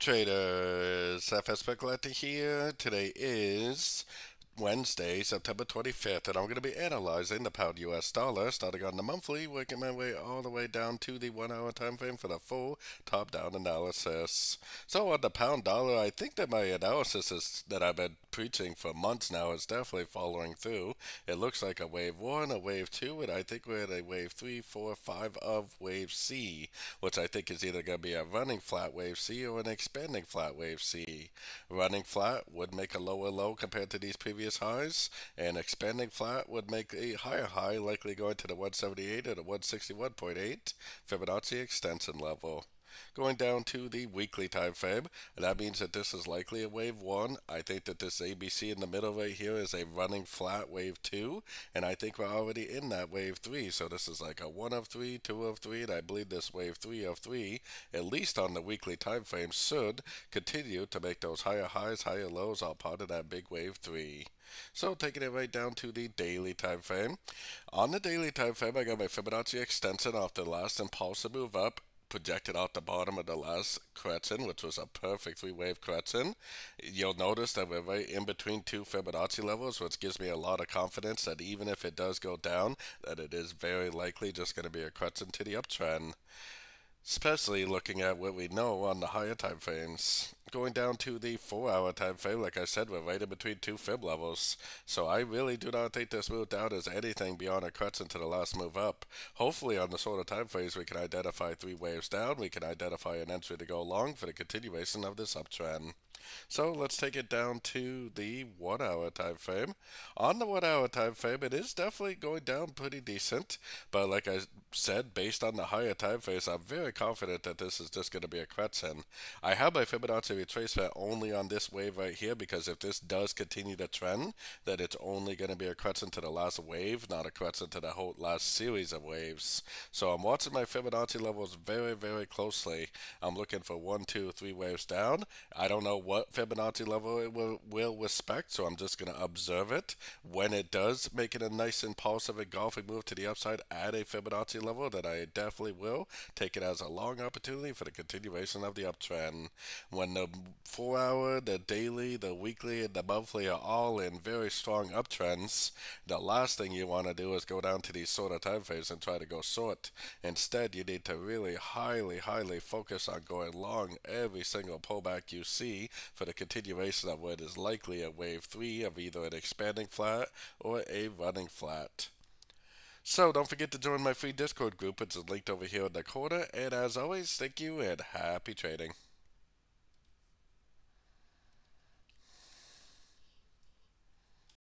Traders, FX Pip Collector here. Today is Wednesday, September 25th, and I'm going to be analyzing the pound US dollar, starting on the monthly, working my way all the way down to the 1 hour time frame for the full top-down analysis. So on the pound dollar, I think that my analysis is that I've been preaching for months now is definitely following through. It looks like a wave 1, a wave 2, and I think we're at a wave 3, 4, 5 of wave C, which I think is either going to be a running flat wave C or an expanding flat wave C. Running flat would make a lower low compared to these previous highs, and expanding flat would make a higher high, likely going to the 178 or the 161.8 Fibonacci extension level. Going down to the weekly time frame, that means that this is likely a wave 1. I think that this ABC in the middle right here is a running flat wave 2, and I think we're already in that wave 3. So this is like a 1 of 3, 2 of 3, and I believe this wave 3 of 3, at least on the weekly time frame, should continue to make those higher highs, higher lows, all part of that big wave 3. So taking it right down to the daily time frame. On the daily time frame, I got my Fibonacci extension off the last impulsive move up, projected out the bottom of the last correction, which was a perfect three-wave correction. You'll notice that we're right in between two Fibonacci levels, which gives me a lot of confidence that even if it does go down, that it is very likely just going to be a correction to the uptrend. Especially looking at what we know on the higher time frames. Going down to the 4 hour time frame, like I said, we're right in between two fib levels. So I really do not think this move down is anything beyond a correction to the last move up. Hopefully on the shorter time frames we can identify three waves down, we can identify an entry to go long for the continuation of this uptrend. So let's take it down to the 1 hour time frame. On the 1 hour time frame, it is definitely going down pretty decent, but like I said, based on the higher time frames, I'm very confident that this is just going to be a correction. I have my Fibonacci retracement only on this wave right here because if this does continue to trend, then it's only going to be a correction to the last wave, not a correction to the whole last series of waves. So I'm watching my Fibonacci levels very, very closely. I'm looking for 1, 2, 3 waves down. I don't know what Fibonacci level it will respect, so I'm just going to observe it. When it does make it a nice impulsive engulfing move to the upside at a Fibonacci level, then I definitely will take it as a long opportunity for the continuation of the uptrend. When the 4 hour, the daily, the weekly, and the monthly are all in very strong uptrends, the last thing you want to do is go down to these shorter time frames and try to go short. Instead, you need to really highly focus on going long every single pullback you see for the continuation of what is likely a wave 3 of either an expanding flat or a running flat. So don't forget to join my free Discord group, which is linked over here in the corner, and as always, thank you and happy trading.